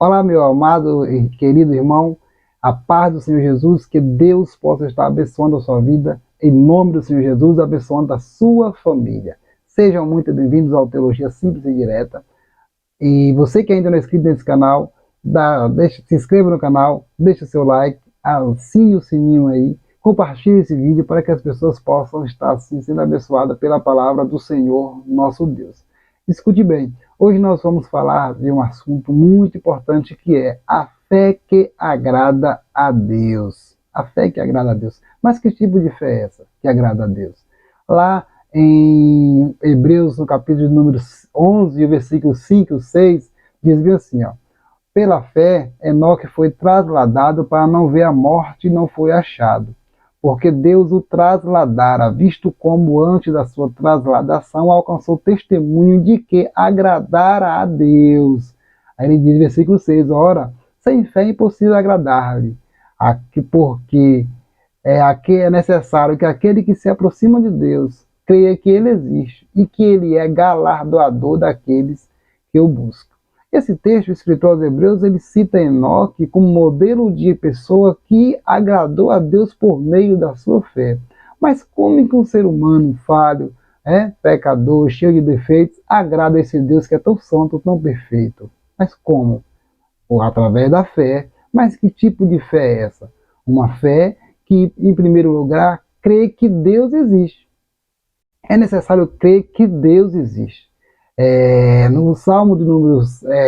Olá, meu amado e querido irmão, a paz do Senhor Jesus, que Deus possa estar abençoando a sua vida, em nome do Senhor Jesus, abençoando a sua família. Sejam muito bem-vindos ao Teologia Simples e Direta. E você que ainda não é inscrito nesse canal, se inscreva no canal, deixe o seu like, assine o sininho aí, compartilhe esse vídeo para que as pessoas possam estar assim, sendo abençoadas pela palavra do Senhor, nosso Deus. Escute bem, hoje nós vamos falar de um assunto muito importante que é a fé que agrada a Deus. A fé que agrada a Deus. Mas que tipo de fé é essa que agrada a Deus? Lá em Hebreus, no capítulo de número 11, versículo 5 e 6, diz bem assim, ó: pela fé, Enoque foi trasladado para não ver a morte e não foi achado, porque Deus o trasladara, visto como antes da sua trasladação alcançou testemunho de que agradara a Deus. Aí ele diz, versículo 6, ora, sem fé é impossível agradar-lhe, porque é necessário que aquele que se aproxima de Deus creia que ele existe e que ele é galardoador daqueles que o buscam. Esse texto, escrito aos Hebreus, ele cita Enoque como modelo de pessoa que agradou a Deus por meio da sua fé. Mas como que um ser humano falho, pecador, cheio de defeitos, agrada a esse Deus que é tão santo, tão perfeito? Mas como? Ou através da fé. Mas que tipo de fé é essa? Uma fé que, em primeiro lugar, crê que Deus existe. É necessário crer que Deus existe. No Salmo de número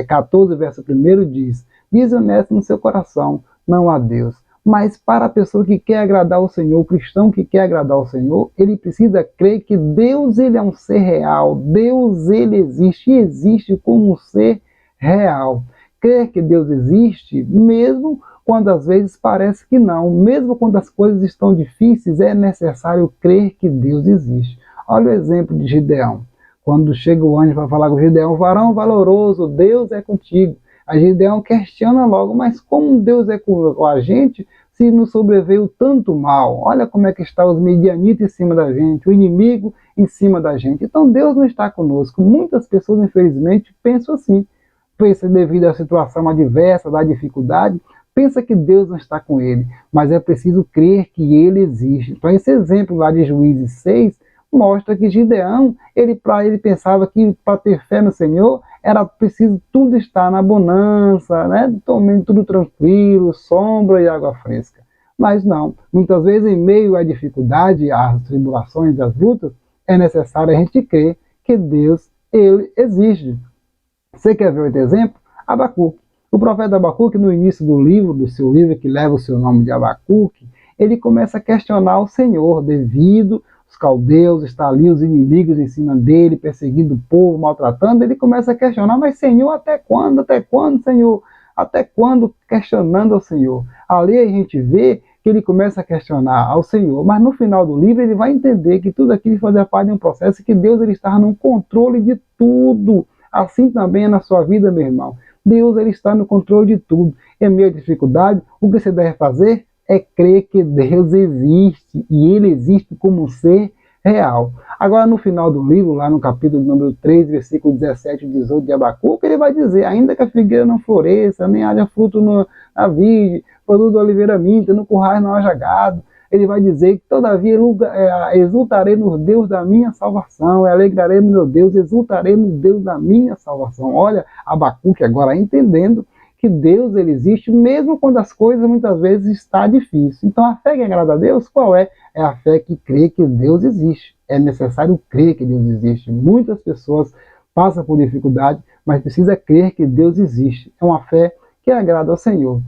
14, verso 1, diz honesto no seu coração, não há Deus. Mas para a pessoa que quer agradar ao Senhor, o cristão que quer agradar ao Senhor, ele precisa crer que Deus ele é um ser real, Deus ele existe e existe como um ser real. Crer que Deus existe, mesmo quando às vezes parece que não, mesmo quando as coisas estão difíceis, é necessário crer que Deus existe. Olha o exemplo de Gideão. Quando chega o anjo para falar com Gideão, varão valoroso, Deus é contigo. A Gideão questiona logo, mas como Deus é com a gente se nos sobreveio tanto mal? Olha como é que estão os medianitas em cima da gente, o inimigo em cima da gente. Então Deus não está conosco. Muitas pessoas, infelizmente, pensam assim. Pensa devido à situação adversa, da dificuldade, pensa que Deus não está com ele. Mas é preciso crer que ele existe. Então esse exemplo lá de Juízes 6, mostra que Gideão, ele pensava que para ter fé no Senhor, era preciso tudo estar na bonança, tudo tranquilo, sombra e água fresca. Mas não, muitas vezes em meio à dificuldade, às tribulações, às lutas, é necessário a gente crer que Deus, ele existe. Você quer ver outro exemplo? Abacuque. O profeta Abacuque, no início do seu livro, que leva o seu nome de Abacuque, ele começa a questionar o Senhor devido os caldeus, está ali os inimigos em cima dele, perseguindo o povo, maltratando, ele começa a questionar, mas Senhor, até quando, Senhor? Até quando? Questionando ao Senhor. Ali a gente vê que ele começa a questionar ao Senhor, mas no final do livro ele vai entender que tudo aquilo fazia parte de um processo, que Deus ele estava no controle de tudo. Assim também é na sua vida, meu irmão. Deus ele está no controle de tudo. Em meio à dificuldade, o que você deve fazer é crer que Deus existe, e ele existe como um ser real. Agora no final do livro, lá no capítulo número 3, versículo 17 e 18 de Abacuque, ele vai dizer, ainda que a figueira não floresça, nem haja fruto na vide, produto da oliveira minta, no currais não haja gado, ele vai dizer que todavia exultarei no Deus da minha salvação, alegrarei no meu Deus, exultarei no Deus da minha salvação. Olha, Abacuque agora entendendo que Deus ele existe, mesmo quando as coisas muitas vezes está difícil. Então a fé que agrada a Deus, qual é? É a fé que crê que Deus existe. É necessário crer que Deus existe. Muitas pessoas passam por dificuldade, mas precisa crer que Deus existe. É uma fé que agrada ao Senhor.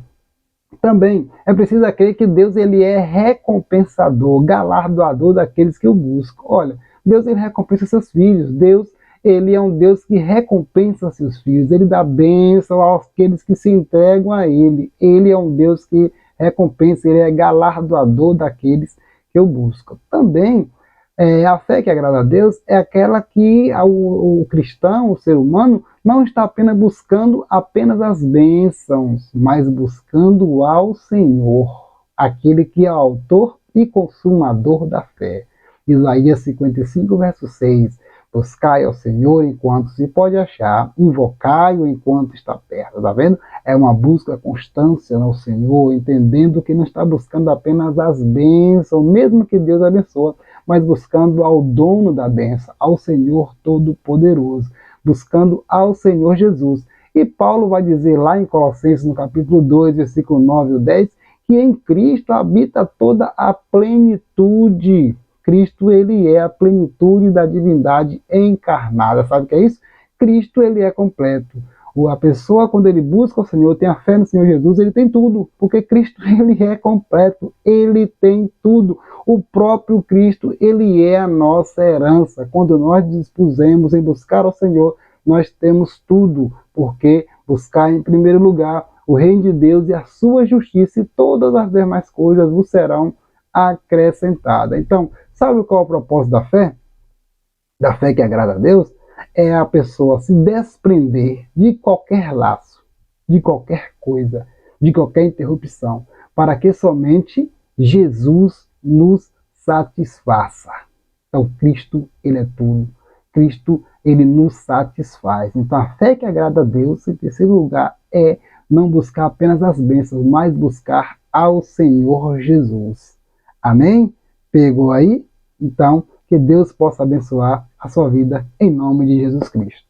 Também é preciso crer que Deus ele é recompensador, galardoador daqueles que o buscam. Olha, Deus ele recompensa seus filhos. Deus ele é um Deus que recompensa seus filhos. Ele dá bênção àqueles que se entregam a ele. Ele é um Deus que recompensa, ele é galardoador daqueles que o buscam. Também a fé que agrada a Deus é aquela que o cristão, o ser humano, não está apenas buscando apenas as bênçãos, mas buscando ao Senhor, aquele que é autor e consumador da fé. Isaías 55, verso 6. Buscai ao Senhor enquanto se pode achar, invocai-o enquanto está perto, tá vendo? É uma busca constância no Senhor, entendendo que não está buscando apenas as bênçãos, mesmo que Deus abençoe, mas buscando ao dono da bênção, ao Senhor Todo-Poderoso, buscando ao Senhor Jesus. E Paulo vai dizer lá em Colossenses, no capítulo 2, versículo 9 ou 10, que em Cristo habita toda a plenitude. Cristo, ele é a plenitude da divindade encarnada. Sabe o que é isso? Cristo, ele é completo. A pessoa, quando ele busca o Senhor, tem a fé no Senhor Jesus, ele tem tudo, porque Cristo, ele é completo, ele tem tudo. O próprio Cristo, ele é a nossa herança. Quando nós dispusemos em buscar ao Senhor, nós temos tudo, porque buscar em primeiro lugar o reino de Deus e a sua justiça, e todas as demais coisas vos serão acrescentadas. Então, sabe qual é o propósito da fé? Da fé que agrada a Deus? É a pessoa se desprender de qualquer laço, de qualquer coisa, de qualquer interrupção, para que somente Jesus nos satisfaça. Então, Cristo, ele é tudo. Cristo, ele nos satisfaz. Então, a fé que agrada a Deus, em terceiro lugar, é não buscar apenas as bênçãos, mas buscar ao Senhor Jesus. Amém? Pegou aí? Então, que Deus possa abençoar a sua vida em nome de Jesus Cristo.